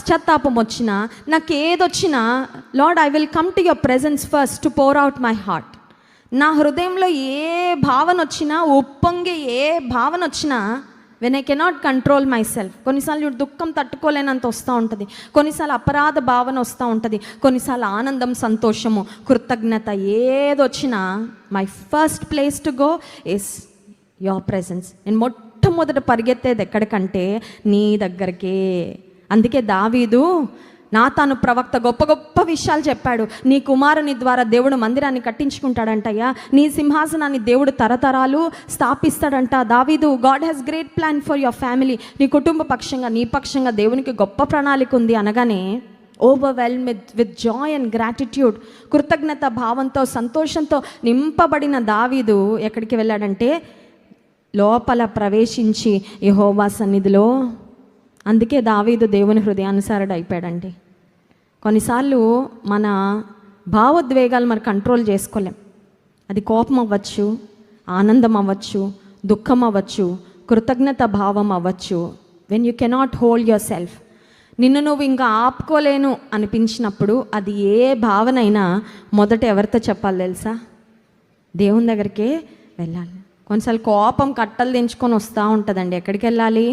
పశ్చాత్తాపం వచ్చినా, నాకు ఏదొచ్చినా, Lord I will come to your presence first to pour out my heart. నా హృదయంలో ఏ భావన వచ్చినా, ఉప్పొంగే ఏ భావన వచ్చినా, when I cannot control myself, కొన్నిసార్లు దుఃఖం తట్టుకోలేనంత వస్తూ ఉంటుంది, కొన్నిసార్లు అపరాధ భావన వస్తూ ఉంటుంది, కొన్నిసార్లు ఆనందం, సంతోషము, కృతజ్ఞత, ఏదొచ్చినా my first place to go is your presence. నేను మొట్టమొదట పరిగెత్తేది ఎక్కడికంటే నీ దగ్గరికే. అందుకే దావీదు నాతాను ప్రవక్త గొప్ప గొప్ప విషయాలు చెప్పాడు. నీ కుమారుని ద్వారా దేవుడు మందిరాన్ని కట్టించుకుంటాడంటయ్యా, నీ సింహాసనాన్ని దేవుడు తరతరాలు స్థాపిస్తాడంట. దావీదు, God has great plan for your family. నీ కుటుంబ పక్షంగా, నీ పక్షంగా దేవునికి గొప్ప ప్రణాళిక ఉంది అనగానే overwhelm with Joy and gratitude, కృతజ్ఞత భావంతో, సంతోషంతో నింపబడిన దావీదు ఎక్కడికి వెళ్ళాడంటే లోపల ప్రవేశించి యెహోవా సన్నిధిలో. అందుకే దావీదు దేవుని హృదయానుసారుడు అయిపోయాడండి. కొన్నిసార్లు మన భావోద్వేగాలు మనం కంట్రోల్ చేసుకోలేం. అది కోపం అవ్వచ్చు, ఆనందం అవ్వచ్చు, దుఃఖం అవ్వచ్చు, కృతజ్ఞత భావం అవ్వచ్చు. When you cannot hold your self, నిన్ను నువ్వు ఇంకా ఆపుకోలేను అనిపించినప్పుడు, అది ఏ భావనైనా మొదట ఎవరితో చెప్పాలి తెలుసా? దేవుని దగ్గరికే వెళ్ళాలి. కొన్నిసార్లు కోపం కట్టలు దించుకొని వస్తూ ఉంటుందండి. ఎక్కడికి వెళ్ళాలి?